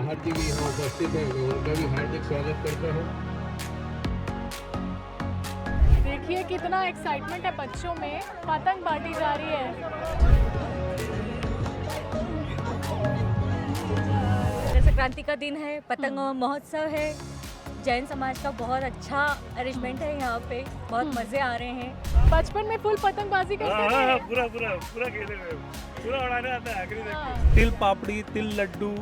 बाहर जी भी यहाँ उपस्थित हैं, मैं उनका भी हार्दिक स्वागत करता हूँ। देखिए कितना एक्साइटमेंट है बच्चों में, पतंग बांटी जा रही है। संक्रांति का दिन है, पतंग महोत्सव है। जैन समाज का बहुत अच्छा अरेंजमेंट है यहाँ पे, बहुत मजे आ रहे हैं। बचपन में फुल पतंगबाजी करते थे। पूरा खेले हुए, पूरा उड़ाने आता है आखिरी तक। तिल पापड़ी, तिल लड्डू,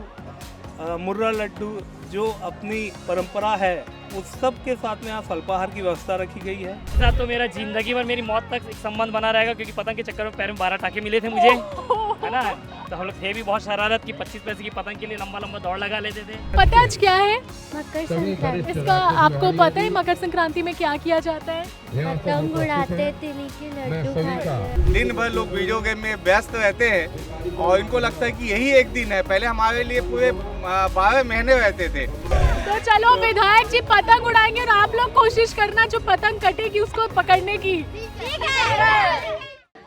मुर्रा लड्डू, जो अपनी परंपरा है उस सब के साथ में यहाँ अल्पाहार की व्यवस्था रखी गई है। साथ तो मेरा जिंदगी भर मेरी मौत तक एक संबंध बना रहेगा, क्योंकि पतंग के चक्कर में पैर में 12 टाके मिले थे मुझे, है ना। तो हम लोग थे भी बहुत शरारत की 25 पैसे की पतंग के लिए लंबा लंबा दौड़ लगा लेते थे। पता आज क्या है मकर संक्रांति। इसका? आपको पता है मकर संक्रांति में क्या किया जाता है? पतंग उड़ाते, तिल के लड्डू खाते। दिन भर लोग वीडियो गेम में व्यस्त रहते हैं और इनको लगता है कि यही एक दिन है। पहले हमारे लिए पूरे 12 महीने रहते थे। तो चलो विधायक जी पतंग उड़ाएंगे और आप लोग कोशिश करना जो पतंग कटेगी उसको पकड़ने की।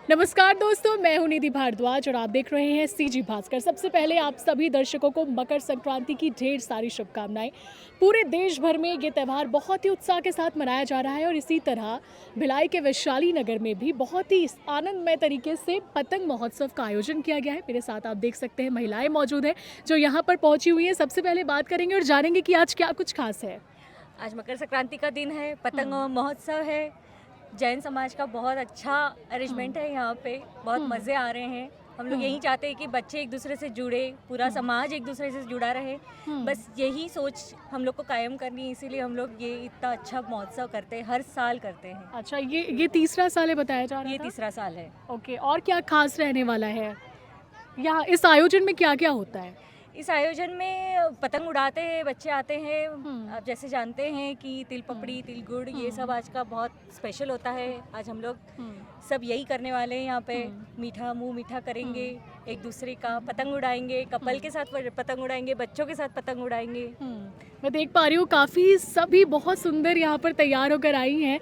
नमस्कार दोस्तों, मैं हूं निधि भारद्वाज और आप देख रहे हैं सीजी भास्कर। सबसे पहले आप सभी दर्शकों को मकर संक्रांति की ढेर सारी शुभकामनाएं। पूरे देश भर में ये त्यौहार बहुत ही उत्साह के साथ मनाया जा रहा है और इसी तरह भिलाई के वैशाली नगर में भी बहुत ही आनंदमय तरीके से पतंग महोत्सव का आयोजन किया गया है। मेरे साथ आप देख सकते हैं महिलाएं मौजूद हैं जो यहाँ पर पहुँची हुई हैं। सबसे पहले बात करेंगे और जानेंगे कि आज क्या कुछ खास है। आज मकर संक्रांति का दिन है, पतंग महोत्सव है। जैन समाज का बहुत अच्छा अरेंजमेंट है यहाँ पे, बहुत मज़े आ रहे हैं। हम लोग यही चाहते हैं कि बच्चे एक दूसरे से जुड़े, पूरा समाज एक दूसरे से जुड़ा रहे। बस यही सोच हम लोग को कायम करनी है, इसीलिए हम लोग ये इतना अच्छा महोत्सव करते हैं, हर साल करते हैं। अच्छा, ये तीसरा साल है बताया जा रहा है? ये तीसरा साल है। ओके, और क्या खास रहने वाला है यहाँ इस आयोजन में? क्या क्या होता है इस आयोजन में? पतंग उड़ाते हैं, बच्चे आते हैं। आप जैसे जानते हैं कि तिल पपड़ी, तिल गुड़, ये सब आज का बहुत स्पेशल होता है। आज हम लोग सब यही करने वाले हैं यहाँ पे। मीठा मुंह मीठा करेंगे, एक दूसरे का पतंग उड़ाएंगे, कपल के साथ पतंग उड़ाएंगे, बच्चों के साथ पतंग उड़ाएंगे। मैं देख पा रही हूँ काफ़ी सभी बहुत सुंदर यहाँ पर तैयार होकर आई हैं।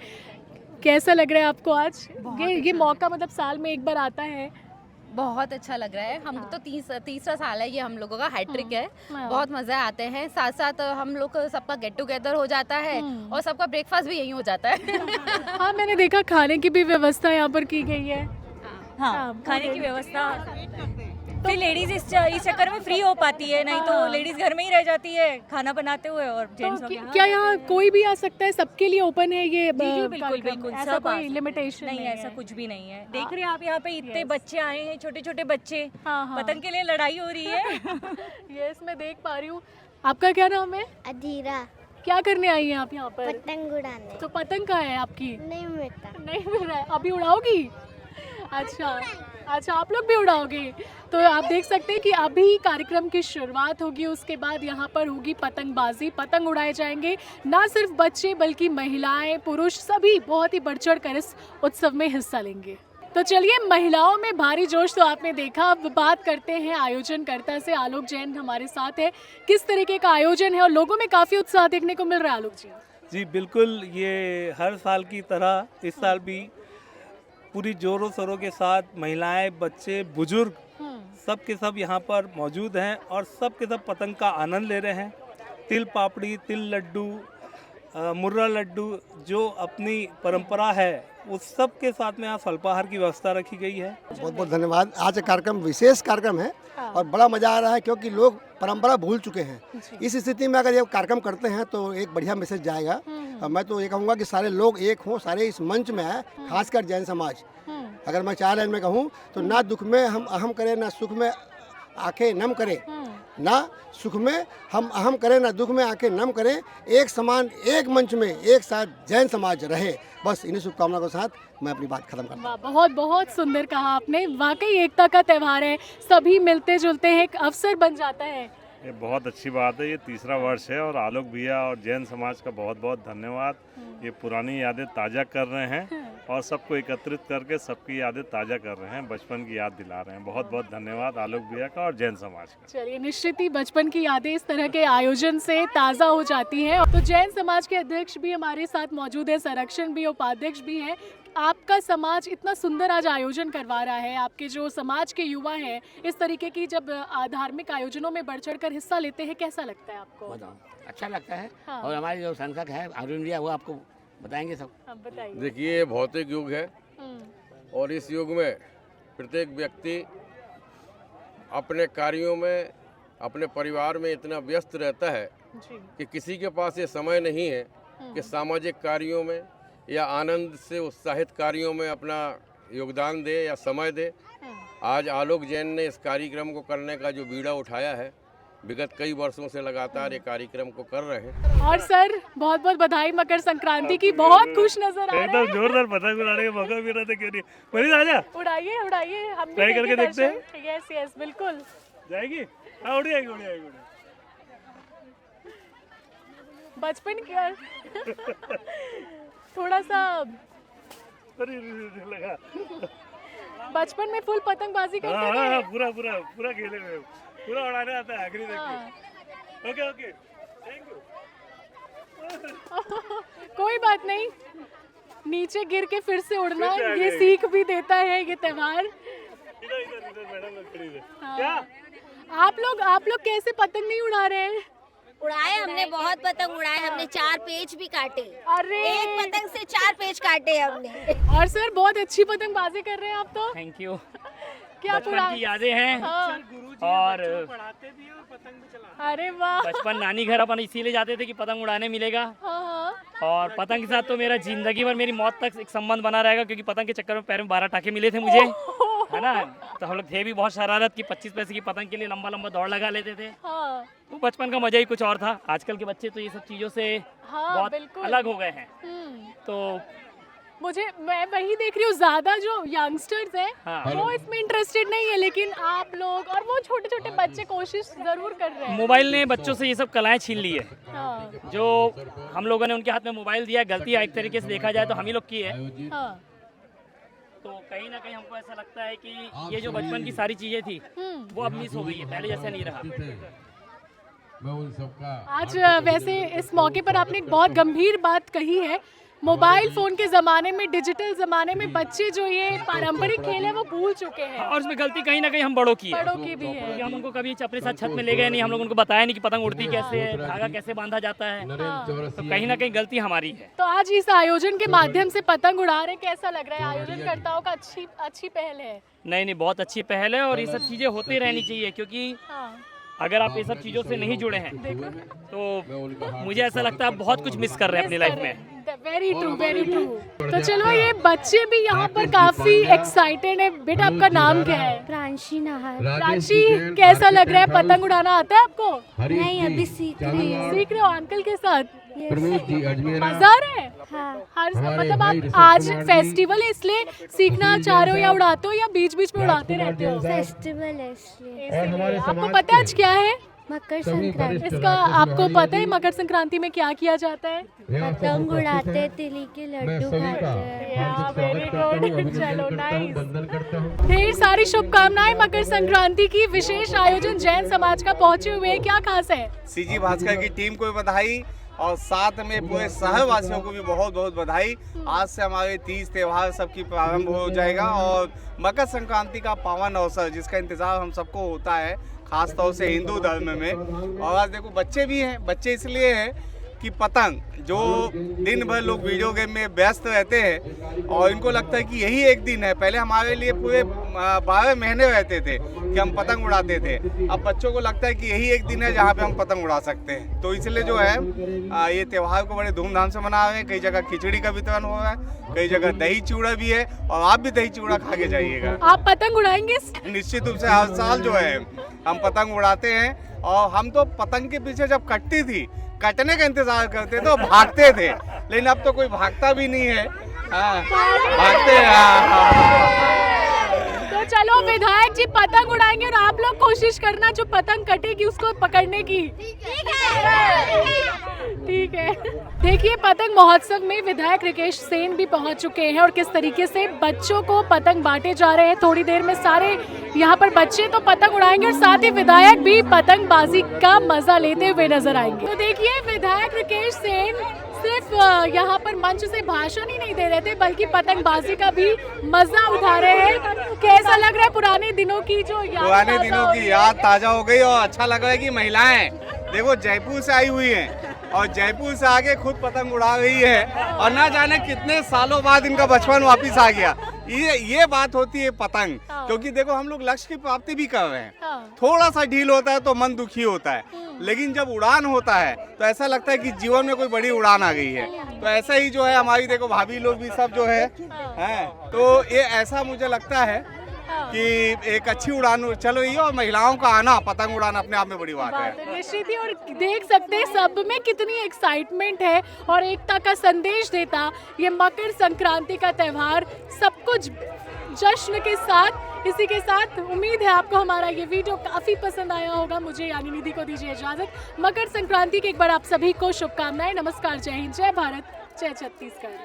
कैसा लग रहा है आपको आज? ये मौका मतलब साल में एक बार आता है। बहुत अच्छा लग रहा है। हम तो तीसरा साल है ये, हम लोगों का हैट्रिक है। बहुत मजे आते हैं। साथ साथ हम लोग सबका गेट टुगेदर हो जाता है और सबका ब्रेकफास्ट भी यहीं हो जाता है। हाँ, मैंने देखा खाने की भी व्यवस्था यहाँ पर की गई है। हाँ, खाने की व्यवस्था फिर लेडीज इस चक्कर में फ्री हो पाती है, नहीं तो लेडीज घर में ही रह जाती है खाना बनाते हुए। और जेंट्स तो क्या यहाँ कोई भी आ सकता है? सबके लिए ओपन है ये? बिल्कुल बिल्कुल, ऐसा कोई लिमिटेशन नहीं है? ऐसा कुछ भी नहीं है। देख रहे हैं आप यहाँ पे इतने बच्चे आए हैं, छोटे छोटे बच्चे। हाँ। पतंग के लिए लड़ाई हो रही है। यस, मैं देख पा रही हूँ। आपका क्या नाम है? अधीरा। क्या करने आई हैं आप यहाँ पर? पतंग उड़ाने। तो पतंग कहाँ है आपकी? नहीं मिलता। नहीं मिल रहा है, अभी उड़ाओगी? अच्छा, आप लोग भी उड़ाओगे। तो आप देख सकते हैं कि अभी कार्यक्रम की शुरुआत होगी, उसके बाद यहाँ पर होगी पतंगबाजी, पतंग उड़ाए जाएंगे। ना सिर्फ बच्चे बल्कि महिलाएं, पुरुष सभी बहुत ही बढ़ चढ़ कर इस उत्सव में हिस्सा लेंगे। तो चलिए, महिलाओं में भारी जोश तो आपने देखा। अब बात करते हैं आयोजनकर्ता से। आलोक जैन हमारे साथ है। किस तरीके का आयोजन है और लोगों में काफ़ी उत्साह देखने को मिल रहा है? आलोक जी जी बिल्कुल, ये हर साल की तरह इस साल भी पूरी जोरों शोरों के साथ महिलाएं, बच्चे, बुजुर्ग सब के सब यहाँ पर मौजूद हैं और सब के सब पतंग का आनंद ले रहे हैं। तिल पापड़ी, तिल लड्डू, मुर्रा लड्डू, जो अपनी परंपरा है उस सब के साथ में यहाँ अल्पाहार की व्यवस्था रखी गई है। बहुत बहुत धन्यवाद। आज का कार्यक्रम विशेष कार्यक्रम है और बड़ा मजा आ रहा है क्योंकि लोग परंपरा भूल चुके हैं। इस स्थिति में अगर ये कार्यक्रम करते हैं तो एक बढ़िया मैसेज जाएगा। मैं तो ये कहूँगा कि सारे लोग एक हों, सारे इस मंच में आए, खासकर जैन समाज। अगर मैं 4 लाइन में कहूँ तो ना दुख में हम अहम करें, ना सुख में आंखें नम करें। ना सुख में हम अहम करें, ना दुख में आंखें नम करें। एक समान, एक मंच में एक साथ जैन समाज रहे। बस इन्हीं शुभकामनाओं के साथ मैं अपनी बात खत्म करता हूँ। बहुत बहुत सुंदर कहा आपने। वाकई एकता का त्यौहार है, सभी मिलते जुलते हैं, एक अवसर बन जाता है। ये बहुत अच्छी बात है। ये तीसरा वर्ष है और आलोक भैया और जैन समाज का बहुत बहुत धन्यवाद। ये पुरानी यादें ताज़ा कर रहे हैं और सबको एकत्रित करके सबकी यादें ताज़ा कर रहे हैं, बचपन की याद दिला रहे हैं। बहुत बहुत धन्यवाद आलोक भैया का और जैन समाज का। चलिए, निश्चित ही बचपन की यादें इस तरह के आयोजन से ताज़ा हो जाती हैं। तो जैन समाज के अध्यक्ष भी हमारे साथ मौजूद है, संरक्षण भी, उपाध्यक्ष भी हैं। आपका समाज इतना सुंदर आज आयोजन करवा रहा है, आपके जो समाज के युवा हैं इस तरीके की जब धार्मिक आयोजनों में बढ़ चढ़ कर हिस्सा लेते हैं, कैसा लगता है आपको? अच्छा लगता है। हाँ। और हमारे जो संसद है अरुण भैया वो आपको बताएंगे सब। आप बताइए। देखिए, भौतिक युग है और इस युग में प्रत्येक व्यक्ति अपने कार्यों में, अपने परिवार में इतना व्यस्त रहता है जी। कि किसी के पास ये समय नहीं है कि सामाजिक कार्यों में या आनंद से उत्साहित कार्यों में अपना योगदान दे या समय दे। आज आलोक जैन ने इस कार्यक्रम को करने का जो बीड़ा उठाया है, विगत कई वर्षों से लगातार ये कार्यक्रम को कर रहे हैं। और सर, बहुत बहुत बधाई मकर संक्रांति की, बहुत खुश नजर आ रहे एकदम हैं। जोरदार पतंग उड़ाने का मौका मिल रहा था, क्यों नहीं? मनीष आजा, उड़ाइए उड़ाइए, हम भी ट्राई करके देखते हैं। यस यस, बिल्कुल जाएगी। हाँ, उड़ जाएगी, उड़ जाएगी, उड़ जाएगी। बचपन का थोड़ा सा लगा। बचपन में फुल पतंगबाजी करते हाँ, थे। पूरा पूरा पूरा खेले हुए, पूरा उड़ाने आता है आखिरी तक। Okay okay, thank you. कोई बात नहीं, नीचे गिर के फिर से उड़ना फिर से आ ये गए। सीख भी देता है ये त्योहार। इधर इधर इधर मैडम लोग खड़ी है। हाँ। क्या आप लोग कैसे पतंग नहीं उड़ा रहे हैं? उड़ाए हमने, बहुत पतंग उड़ाए हमने, 4 पेज भी काटे। अरे, एक पतंग से 4 पेज काटे हमने। और सर, बहुत अच्छी पतंगबाजी कर रहे हैं आप तो। Thank you. क्या बचपन की यादें हैं। हाँ। और अरे वाह। बचपन नानी घर अपन इसीलिए जाते थे कि पतंग उड़ाने मिलेगा। हाँ हाँ। और पतंग के साथ तो मेरा जिंदगी भर, मेरी मौत तक एक संबंध बना रहेगा, क्योंकि पतंग के चक्कर में पैर में 12 टाके मिले थे मुझे, है ना। तो हम लोग थे भी बहुत शरारत की, 25 पैसे की पतंग के लिए लंबा लंबा दौड़ लगा लेते थे। हाँ। तो बचपन का मजा ही कुछ और था। आजकल के बच्चे तो ये सब चीज़ों से हाँ, बहुत बिल्कुल। अलग हो गए हैं। तो मैं वही देख रही हूँ, ज्यादा जो यंगस्टर्स हैं हाँ। वो इसमें इंटरेस्टेड नहीं है, लेकिन आप लोग और वो छोटे छोटे बच्चे कोशिश जरूर कर रहे हैं। मोबाइल ने बच्चों से ये सब कलाएं छीन ली है। हाँ। जो हम लोगों ने उनके हाथ में मोबाइल दिया, गलती एक तरीके से देखा जाए तो हम ही लोग की है। हाँ। तो कहीं ना कहीं हमको ऐसा लगता है कि ये जो बचपन की सारी चीजें थी वो अब मिस हो गई है, पहले जैसा नहीं रहा। मैं उन सबका आज वैसे इस मौके पर आपने एक बहुत गंभीर बात कही है। मोबाइल फोन के जमाने में, डिजिटल जमाने में बच्चे जो ये पारंपरिक खेल है वो भूल चुके हैं। और उसमें गलती कहीं ना कहीं हम बड़ों की है, बड़ों की भी है। क्योंकि हम उनको कभी अपने साथ छत में ले गए नहीं, हम लोग उनको बताया नहीं कि पतंग उड़ती कैसे है, धागा कैसे बांधा जाता है। तो कहीं ना कहीं गलती हमारी है। तो आज इस आयोजन के माध्यम से पतंग उड़ा रहे, कैसा लग रहा है? आयोजनकर्ताओं का अच्छी पहल है। नहीं, बहुत अच्छी पहल है और ये सब चीजें होती रहनी चाहिए, क्योंकि अगर आप ये सब चीज़ों से नहीं जुड़े हैं तो मुझे ऐसा लगता है आप बहुत कुछ मिस कर रहे हैं अपनी लाइफ में। Very true, very true. तो चलो, ये बच्चे भी यहाँ पर काफी एक्साइटेड है। बेटा, आपका नाम क्या है? प्रांशी नहार। प्राची, कैसा लग रहा है? पतंग उड़ाना आता है आपको? नहीं, अभी सीख रही है। सीख रहे हो अंकल के साथ? प्रमोद जी अजमेर। मजा आ रहा है? हाँ। मतलब आप आज फेस्टिवल है इसलिए सीखना चाह रहे हो या उड़ाते हो या बीच बीच में उड़ाते रहते हो? फेस्टिवल है इसलिए। आपको पता है आज क्या है? मकर संक्रांति। इसका आपको पता है मकर संक्रांति में क्या किया जाता है? पतंग उड़ाते, तिली के लड्डू खाते हैं। वेरी गुड, चलो नाइस। ढेर सारी शुभकामनाएं मकर संक्रांति की। विशेष आयोजन जैन समाज का पहुंचे हुए, क्या खास है? सीजी भास्कर की टीम को भी बधाई और साथ में पूरे शहरवासियों को भी बहुत बहुत बधाई। आज से हमारे तीज त्योहार सबकी प्रारंभ हो जाएगा और मकर संक्रांति का पावन अवसर जिसका इंतजार हम सबको होता है, खास तौर से हिंदू धर्म में। और आज देखो बच्चे भी हैं, बच्चे इसलिए हैं कि पतंग जो दिन भर लोग वीडियो गेम में व्यस्त रहते हैं और इनको लगता है कि यही एक दिन है। पहले हमारे लिए पूरे 12 महीने रहते थे कि हम पतंग उड़ाते थे, अब बच्चों को लगता है कि यही एक दिन है जहाँ पे हम पतंग उड़ा सकते हैं। तो इसलिए जो है ये त्यौहार को बड़े धूमधाम से मना रहे हैं। कई जगह खिचड़ी का वितरण हो रहा है, कई जगह दही चूड़ा भी है और आप भी दही चूड़ा खा के जाइएगा। आप पतंग उड़ाएंगे? निश्चित रूप से हर साल जो है हम पतंग उड़ाते हैं और हम तो पतंग के पीछे जब कटती थी, कटने का इंतजार करते थे और भागते थे, लेकिन अब तो कोई भागता भी नहीं है। भागते हैं। तो चलो, विधायक जी पतंग उड़ाएंगे और आप लोग कोशिश करना जो पतंग कटेगी उसको पकड़ने की। ठीक है। ठीक है। देखिए पतंग महोत्सव में विधायक राकेश सेन भी पहुंच चुके हैं और किस तरीके से बच्चों को पतंग बांटे जा रहे हैं। थोड़ी देर में सारे यहाँ पर बच्चे तो पतंग उड़ाएंगे और साथ ही विधायक भी पतंगबाजी का मजा लेते हुए नजर आएंगे। तो देखिए विधायक राकेश सेन सिर्फ यहाँ पर मंच से भाषण ही नहीं दे रहे थे बल्कि पतंगबाजी का भी मजा उठा रहे हैं। कैसा लग रहा है पुराने दिनों की जो पुराने दिनों की याद ताजा हो गई और अच्छा लग रहा है कि महिलाएं देखो जयपुर से आई हुई हैं और जयपुर से आके खुद पतंग उड़ा रही है और ना जाने कितने सालों बाद इनका बचपन वापस आ गया। ये बात होती है पतंग, क्योंकि देखो हम लोग लक्ष्य की प्राप्ति भी कर रहे हैं। थोड़ा सा ढील होता है तो मन दुखी होता है, लेकिन जब उड़ान होता है तो ऐसा लगता है कि जीवन में कोई बड़ी उड़ान आ गई है। तो ऐसा ही जो है हमारी देखो भाभी लोग भी सब जो है तो ये ऐसा मुझे लगता है कि एक अच्छी उड़ान चल रही है और महिलाओं का आना पतंग उड़ाना अपने आप में बड़ी बात है। निश्चित ही, और देख सकते हैं सब में कितनी एक्साइटमेंट है और एकता का संदेश देता ये मकर संक्रांति का त्योहार सब कुछ जश्न के साथ। इसी के साथ उम्मीद है आपको हमारा ये वीडियो काफी पसंद आया होगा। मुझे यानी निधि को दीजिए इजाजत। मकर संक्रांति की एक बार आप सभी को शुभकामनाएं। नमस्कार, जय हिंद, जय भारत, जय छत्तीसगढ़।